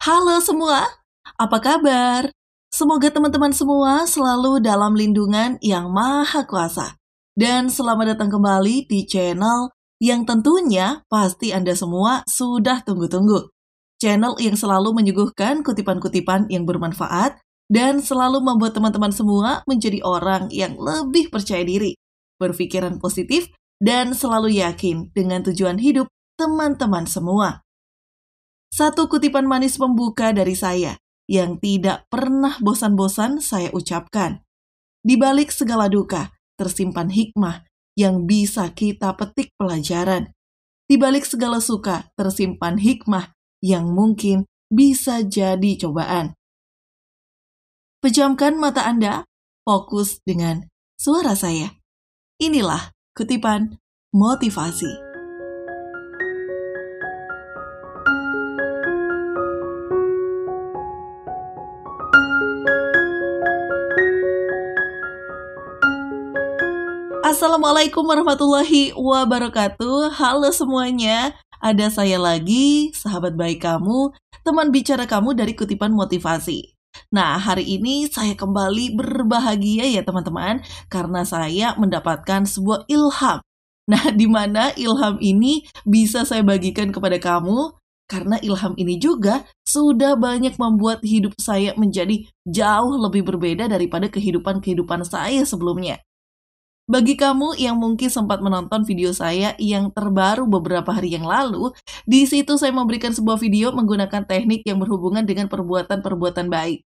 Halo semua, apa kabar? Semoga teman-teman semua selalu dalam lindungan yang maha kuasa. Dan selamat datang kembali di channel yang tentunya pasti Anda semua sudah tunggu-tunggu. Channel yang selalu menyuguhkan kutipan-kutipan yang bermanfaat dan selalu membuat teman-teman semua menjadi orang yang lebih percaya diri, berpikiran positif, dan selalu yakin dengan tujuan hidup teman-teman semua. Satu kutipan manis pembuka dari saya yang tidak pernah bosan-bosan saya ucapkan. Di balik segala duka, tersimpan hikmah yang bisa kita petik pelajaran. Di balik segala suka, tersimpan hikmah yang mungkin bisa jadi cobaan. Pejamkan mata Anda, fokus dengan suara saya. Inilah kutipan motivasi. Assalamualaikum warahmatullahi wabarakatuh. Halo semuanya, ada saya lagi, sahabat baik kamu, teman bicara kamu dari kutipan motivasi. Nah, hari ini saya kembali berbahagia ya teman-teman, karena saya mendapatkan sebuah ilham. Nah, di mana ilham ini bisa saya bagikan kepada kamu, karena ilham ini juga sudah banyak membuat hidup saya menjadi jauh lebih berbeda daripada kehidupan saya sebelumnya. Bagi kamu yang mungkin sempat menonton video saya yang terbaru beberapa hari yang lalu, di situ saya memberikan sebuah video menggunakan teknik yang berhubungan dengan perbuatan-perbuatan baik.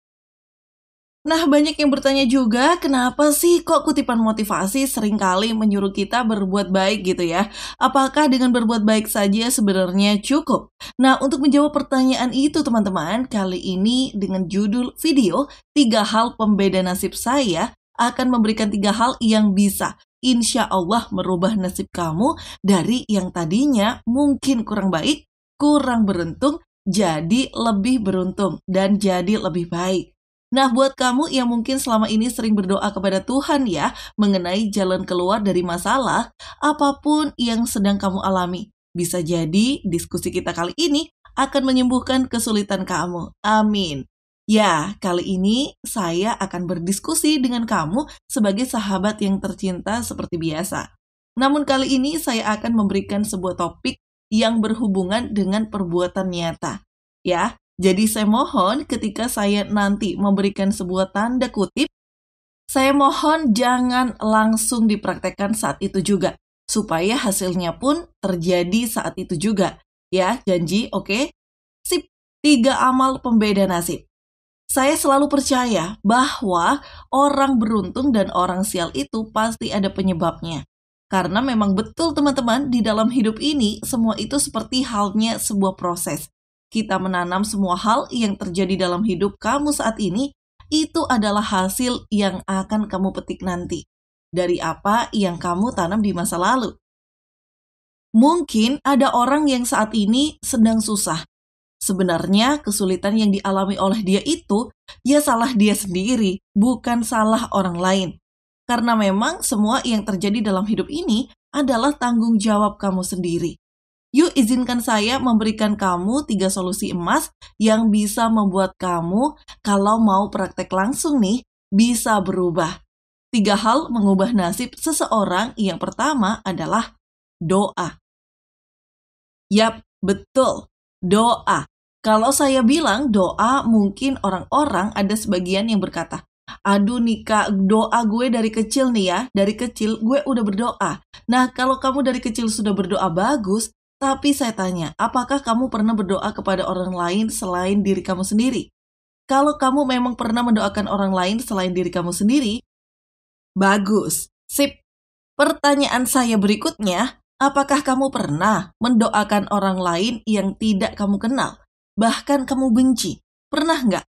Nah, banyak yang bertanya juga, kenapa sih kok kutipan motivasi seringkali menyuruh kita berbuat baik gitu ya? Apakah dengan berbuat baik saja sebenarnya cukup? Nah, untuk menjawab pertanyaan itu teman-teman, kali ini dengan judul video 3 hal pembeda nasib saya akan memberikan 3 hal yang bisa insya Allah merubah nasib kamu dari yang tadinya mungkin kurang baik, kurang beruntung, jadi lebih beruntung dan jadi lebih baik. Nah, buat kamu yang mungkin selama ini sering berdoa kepada Tuhan ya, mengenai jalan keluar dari masalah, apapun yang sedang kamu alami. Bisa jadi diskusi kita kali ini akan menyembuhkan kesulitan kamu. Amin. Ya, kali ini saya akan berdiskusi dengan kamu sebagai sahabat yang tercinta seperti biasa. Namun kali ini saya akan memberikan sebuah topik yang berhubungan dengan perbuatan nyata. Ya, jadi saya mohon ketika saya nanti memberikan sebuah tanda kutip, saya mohon jangan langsung dipraktekkan saat itu juga, supaya hasilnya pun terjadi saat itu juga. Ya, janji, oke? Sip, 3 amal pembeda nasib. Saya selalu percaya bahwa orang beruntung dan orang sial itu pasti ada penyebabnya. Karena memang betul teman-teman, di dalam hidup ini semua itu seperti halnya sebuah proses. Kita menanam semua hal yang terjadi dalam hidup kamu saat ini, itu adalah hasil yang akan kamu petik nanti. Dari apa yang kamu tanam di masa lalu. Mungkin ada orang yang saat ini sedang susah. Sebenarnya kesulitan yang dialami oleh dia itu, ya salah dia sendiri, bukan salah orang lain. Karena memang semua yang terjadi dalam hidup ini adalah tanggung jawab kamu sendiri. Yuk izinkan saya memberikan kamu 3 solusi emas yang bisa membuat kamu kalau mau praktek langsung nih, bisa berubah. 3 hal mengubah nasib seseorang. Yang pertama adalah doa. Yap, betul, doa. Kalau saya bilang doa, mungkin orang-orang ada sebagian yang berkata, aduh nih Kak, doa gue dari kecil nih ya, dari kecil gue udah berdoa. Nah, kalau kamu dari kecil sudah berdoa bagus, tapi saya tanya, apakah kamu pernah berdoa kepada orang lain selain diri kamu sendiri? Kalau kamu memang pernah mendoakan orang lain selain diri kamu sendiri, bagus, sip. Pertanyaan saya berikutnya, apakah kamu pernah mendoakan orang lain yang tidak kamu kenal? Bahkan kamu benci? Pernah nggak?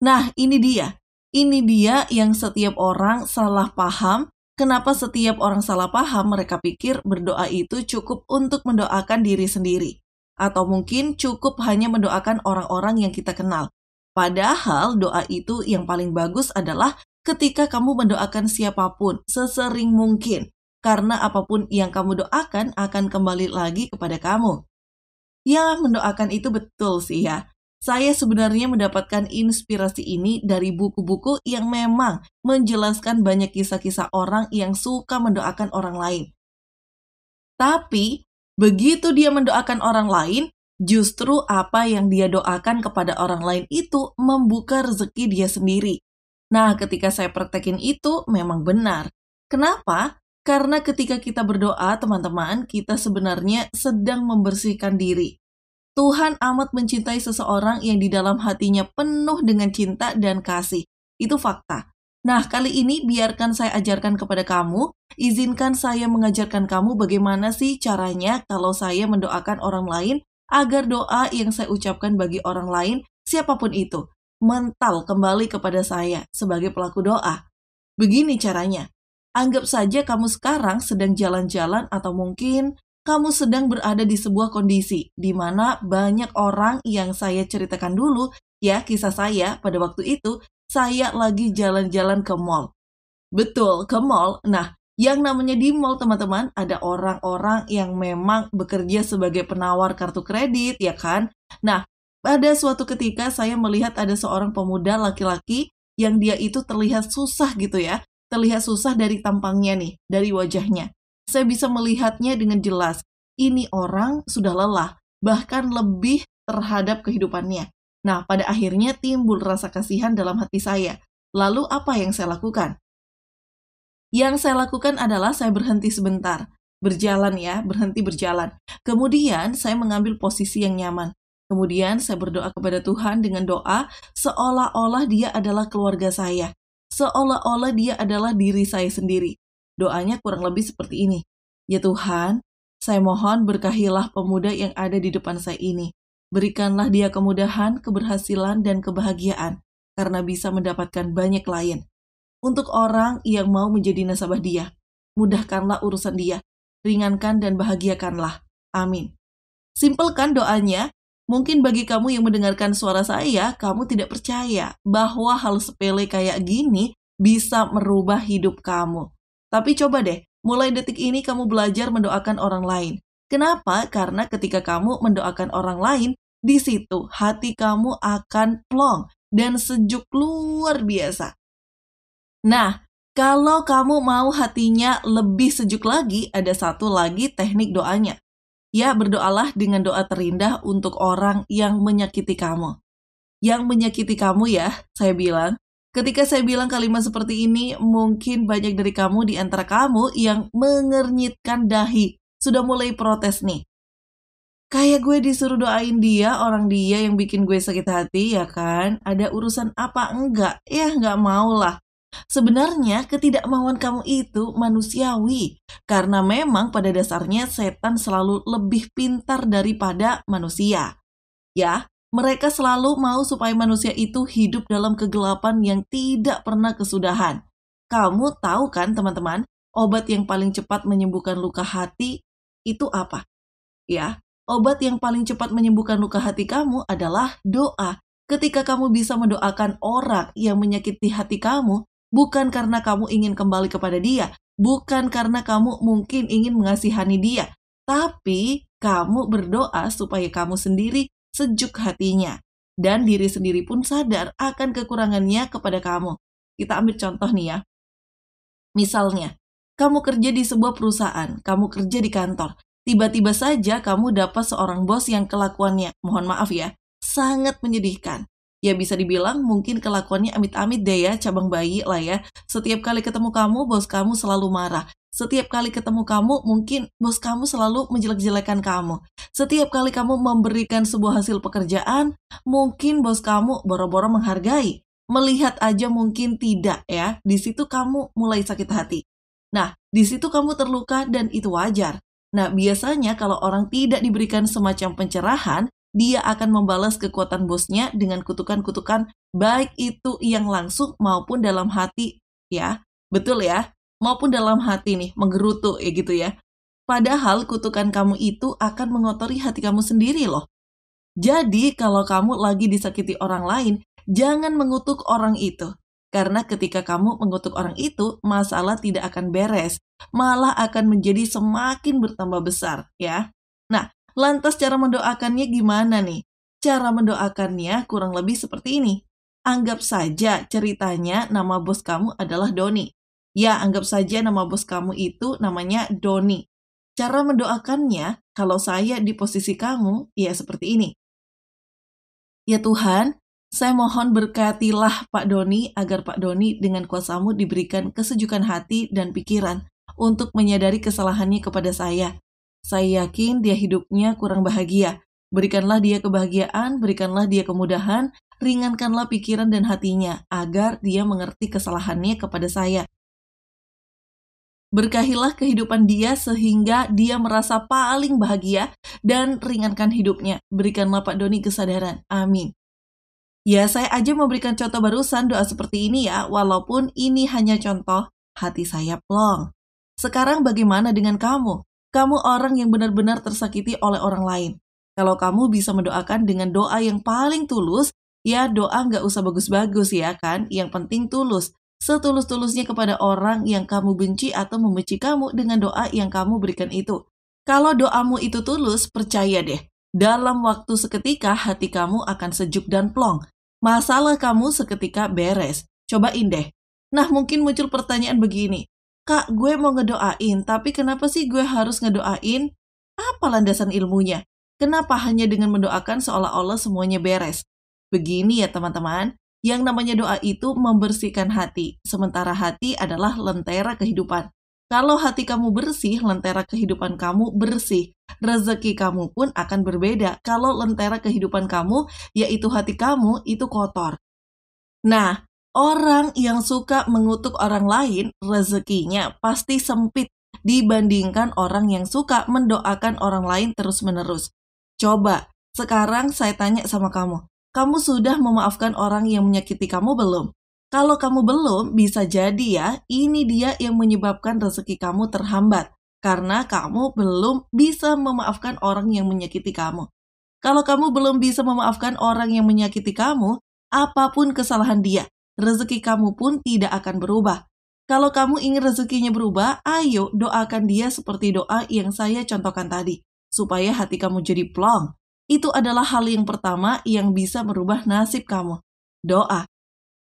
Nah, ini dia. Ini dia yang setiap orang salah paham. Kenapa setiap orang salah paham, mereka pikir berdoa itu cukup untuk mendoakan diri sendiri. Atau mungkin cukup hanya mendoakan orang-orang yang kita kenal. Padahal doa itu yang paling bagus adalah ketika kamu mendoakan siapapun, sesering mungkin. Karena apapun yang kamu doakan akan kembali lagi kepada kamu. Ya, mendoakan itu betul sih ya. Saya sebenarnya mendapatkan inspirasi ini dari buku-buku yang memang menjelaskan banyak kisah-kisah orang yang suka mendoakan orang lain. Tapi, begitu dia mendoakan orang lain, justru apa yang dia doakan kepada orang lain itu membuka rezeki dia sendiri. Nah, ketika saya praktekin itu memang benar. Kenapa? Karena ketika kita berdoa, teman-teman, kita sebenarnya sedang membersihkan diri. Tuhan amat mencintai seseorang yang di dalam hatinya penuh dengan cinta dan kasih. Itu fakta. Nah, kali ini biarkan saya ajarkan kepada kamu, izinkan saya mengajarkan kamu bagaimana sih caranya kalau saya mendoakan orang lain agar doa yang saya ucapkan bagi orang lain, siapapun itu, mental kembali kepada saya sebagai pelaku doa. Begini caranya. Anggap saja kamu sekarang sedang jalan-jalan atau mungkin kamu sedang berada di sebuah kondisi di mana banyak orang yang saya ceritakan dulu, ya kisah saya pada waktu itu, saya lagi jalan-jalan ke mall. Betul, ke mall. Nah, yang namanya di mall teman-teman, ada orang-orang yang memang bekerja sebagai penawar kartu kredit, ya kan? Nah, pada suatu ketika saya melihat ada seorang pemuda laki-laki yang dia itu terlihat susah gitu ya. Terlihat susah dari tampangnya nih, dari wajahnya. Saya bisa melihatnya dengan jelas. Ini orang sudah lelah, bahkan lebih terhadap kehidupannya. Nah, pada akhirnya timbul rasa kasihan dalam hati saya. Lalu apa yang saya lakukan? Yang saya lakukan adalah saya berhenti sebentar. Berjalan ya, berhenti berjalan. Kemudian saya mengambil posisi yang nyaman. Kemudian saya berdoa kepada Tuhan dengan doa seolah-olah dia adalah keluarga saya. Seolah-olah dia adalah diri saya sendiri. Doanya kurang lebih seperti ini. Ya Tuhan, saya mohon berkahilah pemuda yang ada di depan saya ini. Berikanlah dia kemudahan, keberhasilan, dan kebahagiaan karena bisa mendapatkan banyak klien. Untuk orang yang mau menjadi nasabah dia, mudahkanlah urusan dia, ringankan dan bahagiakanlah. Amin. Simpel kan doanya? Mungkin bagi kamu yang mendengarkan suara saya, kamu tidak percaya bahwa hal sepele kayak gini bisa merubah hidup kamu. Tapi coba deh, mulai detik ini kamu belajar mendoakan orang lain. Kenapa? Karena ketika kamu mendoakan orang lain, di situ hati kamu akan plong dan sejuk luar biasa. Nah, kalau kamu mau hatinya lebih sejuk lagi, ada satu lagi teknik doanya. Ya, berdoalah dengan doa terindah untuk orang yang menyakiti kamu. Yang menyakiti kamu ya, saya bilang. Ketika saya bilang kalimat seperti ini, mungkin banyak dari kamu di antara kamu yang mengernyitkan dahi. Sudah mulai protes nih. Kayak gue disuruh doain dia, orang dia yang bikin gue sakit hati, ya kan? Ada urusan apa? Enggak, ya enggak mau lah. Sebenarnya ketidakmauan kamu itu manusiawi, karena memang pada dasarnya setan selalu lebih pintar daripada manusia. Ya, mereka selalu mau supaya manusia itu hidup dalam kegelapan yang tidak pernah kesudahan. Kamu tahu kan teman-teman, obat yang paling cepat menyembuhkan luka hati itu apa? Ya, obat yang paling cepat menyembuhkan luka hati kamu adalah doa. Ketika kamu bisa mendoakan orang yang menyakiti hati kamu, bukan karena kamu ingin kembali kepada dia, bukan karena kamu mungkin ingin mengasihani dia, tapi kamu berdoa supaya kamu sendiri sejuk hatinya. Dan diri sendiri pun sadar akan kekurangannya kepada kamu. Kita ambil contoh nih ya. Misalnya, kamu kerja di sebuah perusahaan, kamu kerja di kantor. Tiba-tiba saja kamu dapat seorang bos yang kelakuannya, mohon maaf ya, sangat menyedihkan. Ya bisa dibilang mungkin kelakuannya amit-amit deh ya, cabang bayi lah ya. Setiap kali ketemu kamu, bos kamu selalu marah. Setiap kali ketemu kamu, mungkin bos kamu selalu menjelek-jelekan kamu. Setiap kali kamu memberikan sebuah hasil pekerjaan, mungkin bos kamu boro-boro menghargai. Melihat aja mungkin tidak ya, di situ kamu mulai sakit hati. Nah, di situ kamu terluka dan itu wajar. Nah, biasanya kalau orang tidak diberikan semacam pencerahan, dia akan membalas kekuatan bosnya dengan kutukan-kutukan baik itu yang langsung maupun dalam hati ya. Betul ya? Maupun dalam hati nih, menggerutu ya gitu ya. Padahal kutukan kamu itu akan mengotori hati kamu sendiri loh. Jadi kalau kamu lagi disakiti orang lain, jangan mengutuk orang itu. Karena ketika kamu mengutuk orang itu, masalah tidak akan beres, malah akan menjadi semakin bertambah besar ya. Nah, lantas cara mendoakannya gimana nih? Cara mendoakannya kurang lebih seperti ini. Anggap saja ceritanya nama bos kamu adalah Doni. Ya, anggap saja nama bos kamu itu namanya Doni. Cara mendoakannya, kalau saya di posisi kamu, ya seperti ini. Ya Tuhan, saya mohon berkatilah Pak Doni agar Pak Doni dengan kuasa-Mu diberikan kesejukan hati dan pikiran untuk menyadari kesalahannya kepada saya. Saya yakin dia hidupnya kurang bahagia. Berikanlah dia kebahagiaan, berikanlah dia kemudahan, ringankanlah pikiran dan hatinya agar dia mengerti kesalahannya kepada saya. Berkahilah kehidupan dia sehingga dia merasa paling bahagia dan ringankan hidupnya. Berikanlah Pak Doni kesadaran. Amin. Ya, saya aja memberikan contoh barusan doa seperti ini ya, walaupun ini hanya contoh, hati saya plong. Sekarang bagaimana dengan kamu? Kamu orang yang benar-benar tersakiti oleh orang lain. Kalau kamu bisa mendoakan dengan doa yang paling tulus, ya doa nggak usah bagus-bagus ya kan, yang penting tulus. Setulus-tulusnya kepada orang yang kamu benci atau membenci kamu dengan doa yang kamu berikan itu. Kalau doamu itu tulus, percaya deh, dalam waktu seketika hati kamu akan sejuk dan plong. Masalah kamu seketika beres. Cobain deh. Nah, mungkin muncul pertanyaan begini. Kak, gue mau ngedoain, tapi kenapa sih gue harus ngedoain? Apa landasan ilmunya? Kenapa hanya dengan mendoakan seolah-olah semuanya beres? Begini ya teman-teman, yang namanya doa itu membersihkan hati, sementara hati adalah lentera kehidupan. Kalau hati kamu bersih, lentera kehidupan kamu bersih. Rezeki kamu pun akan berbeda kalau lentera kehidupan kamu, yaitu hati kamu, itu kotor. Nah, orang yang suka mengutuk orang lain, rezekinya pasti sempit dibandingkan orang yang suka mendoakan orang lain terus-menerus. Coba, sekarang saya tanya sama kamu sudah memaafkan orang yang menyakiti kamu belum? Kalau kamu belum, bisa jadi ya, ini dia yang menyebabkan rezeki kamu terhambat. Karena kamu belum bisa memaafkan orang yang menyakiti kamu. Kalau kamu belum bisa memaafkan orang yang menyakiti kamu, apapun kesalahan dia, rezeki kamu pun tidak akan berubah. Kalau kamu ingin rezekinya berubah, ayo doakan dia seperti doa yang saya contohkan tadi, supaya hati kamu jadi plong. Itu adalah hal yang pertama yang bisa merubah nasib kamu. Doa.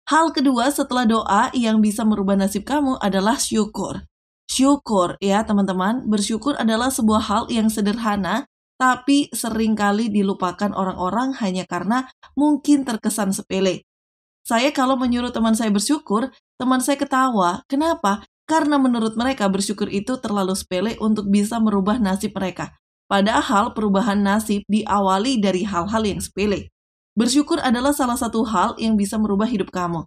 Hal kedua setelah doa yang bisa merubah nasib kamu adalah syukur. Syukur ya teman-teman, bersyukur adalah sebuah hal yang sederhana, tapi seringkali dilupakan orang-orang hanya karena mungkin terkesan sepele. Saya kalau menyuruh teman saya bersyukur, teman saya ketawa. Kenapa? Karena menurut mereka bersyukur itu terlalu sepele untuk bisa merubah nasib mereka. Padahal perubahan nasib diawali dari hal-hal yang sepele. Bersyukur adalah salah satu hal yang bisa merubah hidup kamu.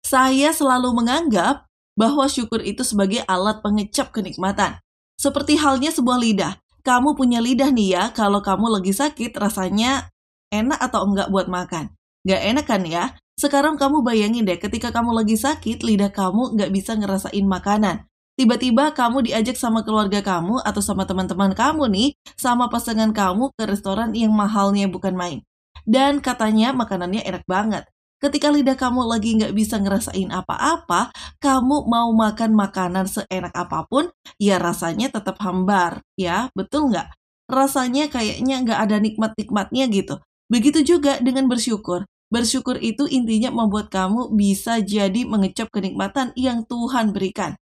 Saya selalu menganggap bahwa syukur itu sebagai alat pengecap kenikmatan. Seperti halnya sebuah lidah. Kamu punya lidah nih ya, kalau kamu lagi sakit rasanya enak atau enggak buat makan? Nggak enak kan ya? Sekarang kamu bayangin deh, ketika kamu lagi sakit, lidah kamu nggak bisa ngerasain makanan. Tiba-tiba kamu diajak sama keluarga kamu atau sama teman-teman kamu nih, sama pasangan kamu ke restoran yang mahalnya bukan main. Dan katanya makanannya enak banget. Ketika lidah kamu lagi nggak bisa ngerasain apa-apa, kamu mau makan makanan seenak apapun, ya rasanya tetap hambar, ya betul nggak? Rasanya kayaknya nggak ada nikmat-nikmatnya gitu. Begitu juga dengan bersyukur. Bersyukur itu intinya membuat kamu bisa jadi mengecap kenikmatan yang Tuhan berikan.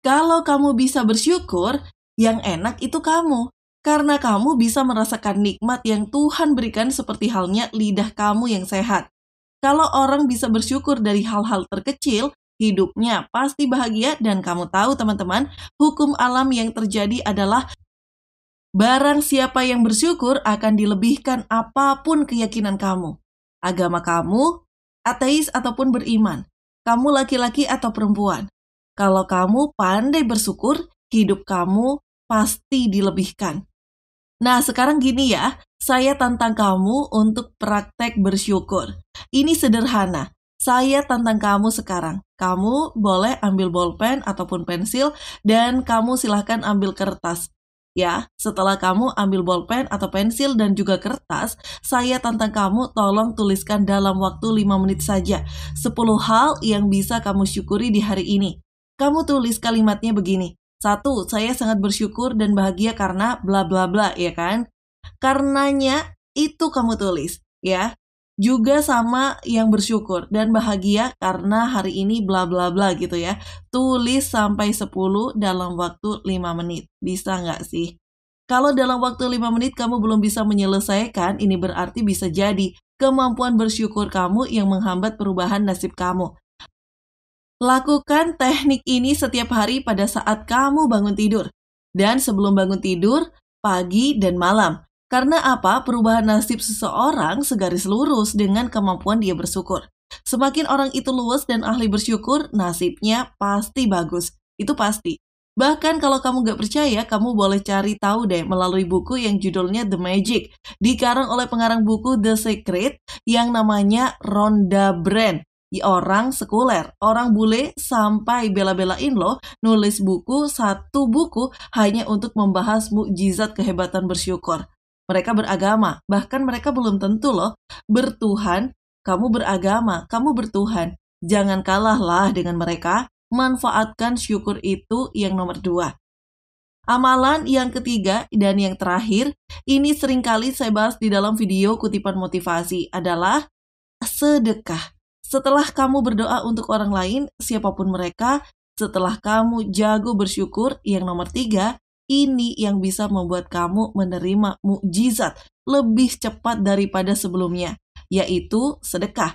Kalau kamu bisa bersyukur, yang enak itu kamu. Karena kamu bisa merasakan nikmat yang Tuhan berikan seperti halnya lidah kamu yang sehat. Kalau orang bisa bersyukur dari hal-hal terkecil, hidupnya pasti bahagia dan kamu tahu teman-teman, hukum alam yang terjadi adalah barang siapa yang bersyukur akan dilebihkan apapun keyakinan kamu. Agama kamu, ateis ataupun beriman, kamu laki-laki atau perempuan. Kalau kamu pandai bersyukur, hidup kamu pasti dilebihkan. Nah, sekarang gini ya, saya tantang kamu untuk praktek bersyukur. Ini sederhana. Saya tantang kamu sekarang. Kamu boleh ambil bolpen ataupun pensil dan kamu silahkan ambil kertas. Ya, setelah kamu ambil bolpen atau pensil dan juga kertas, saya tantang kamu tolong tuliskan dalam waktu 5 menit saja 10 hal yang bisa kamu syukuri di hari ini. Kamu tulis kalimatnya begini. 1. Saya sangat bersyukur dan bahagia karena bla bla bla, ya kan? Karenanya itu kamu tulis ya. Juga sama yang bersyukur dan bahagia karena hari ini bla bla bla gitu ya. Tulis sampai 10 dalam waktu 5 menit. Bisa nggak sih? Kalau dalam waktu 5 menit kamu belum bisa menyelesaikan, ini berarti bisa jadi kemampuan bersyukur kamu yang menghambat perubahan nasib kamu. Lakukan teknik ini setiap hari pada saat kamu bangun tidur. Dan sebelum bangun tidur, pagi dan malam. Karena apa? Perubahan nasib seseorang segaris lurus dengan kemampuan dia bersyukur. Semakin orang itu luwes dan ahli bersyukur, nasibnya pasti bagus. Itu pasti. Bahkan kalau kamu gak percaya, kamu boleh cari tahu deh melalui buku yang judulnya The Magic. Dikarang oleh pengarang buku The Secret yang namanya Rhonda Byrne. Orang sekuler, orang bule sampai bela-belain loh nulis satu buku hanya untuk membahas mukjizat kehebatan bersyukur. Mereka beragama, bahkan mereka belum tentu loh bertuhan. Kamu beragama, kamu bertuhan. Jangan kalahlah dengan mereka, manfaatkan syukur itu yang nomor 2. Amalan yang ketiga dan yang terakhir, ini seringkali saya bahas di dalam video kutipan motivasi adalah sedekah. Setelah kamu berdoa untuk orang lain, siapapun mereka, setelah kamu jago bersyukur, yang nomor 3, ini yang bisa membuat kamu menerima mukjizat lebih cepat daripada sebelumnya, yaitu sedekah.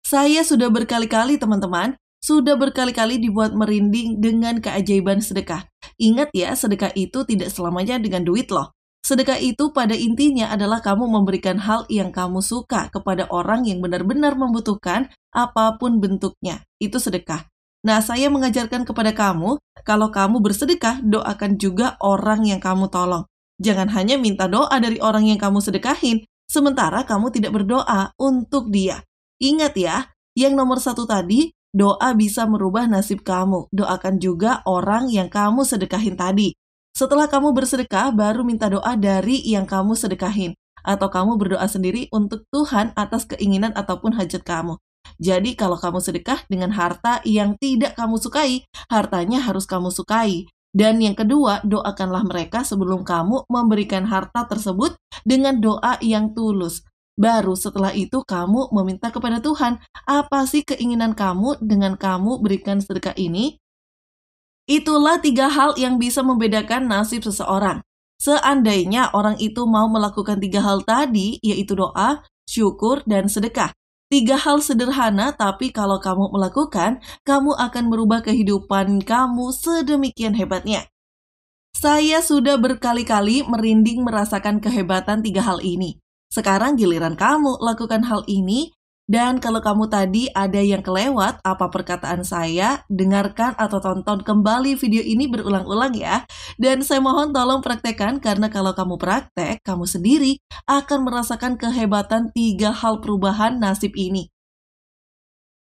Saya sudah berkali-kali teman-teman, sudah berkali-kali dibuat merinding dengan keajaiban sedekah. Ingat ya, sedekah itu tidak selamanya dengan duit loh. Sedekah itu pada intinya adalah kamu memberikan hal yang kamu suka kepada orang yang benar-benar membutuhkan apapun bentuknya. Itu sedekah. Nah, saya mengajarkan kepada kamu, kalau kamu bersedekah, doakan juga orang yang kamu tolong. Jangan hanya minta doa dari orang yang kamu sedekahin, sementara kamu tidak berdoa untuk dia. Ingat ya, yang nomor 1 tadi, doa bisa merubah nasib kamu. Doakan juga orang yang kamu sedekahin tadi. Setelah kamu bersedekah, baru minta doa dari yang kamu sedekahin. Atau kamu berdoa sendiri untuk Tuhan atas keinginan ataupun hajat kamu. Jadi kalau kamu sedekah dengan harta yang tidak kamu sukai, hartanya harus kamu sukai. Dan yang kedua, doakanlah mereka sebelum kamu memberikan harta tersebut dengan doa yang tulus. Baru setelah itu kamu meminta kepada Tuhan, apa sih keinginan kamu dengan kamu berikan sedekah ini? Itulah 3 hal yang bisa membedakan nasib seseorang. Seandainya orang itu mau melakukan 3 hal tadi, yaitu doa, syukur, dan sedekah. 3 hal sederhana, tapi kalau kamu melakukan, kamu akan merubah kehidupan kamu sedemikian hebatnya. Saya sudah berkali-kali merinding merasakan kehebatan 3 hal ini. Sekarang giliran kamu lakukan hal ini. Dan kalau kamu tadi ada yang kelewat apa perkataan saya, dengarkan atau tonton kembali video ini berulang-ulang ya. Dan saya mohon tolong praktekkan karena kalau kamu praktek, kamu sendiri akan merasakan kehebatan 3 hal perubahan nasib ini.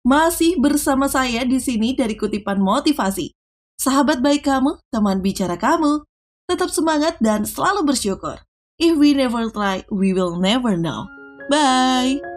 Masih bersama saya di sini dari kutipan motivasi. Sahabat baik kamu, teman bicara kamu. Tetap semangat dan selalu bersyukur. If we never try, we will never know. Bye!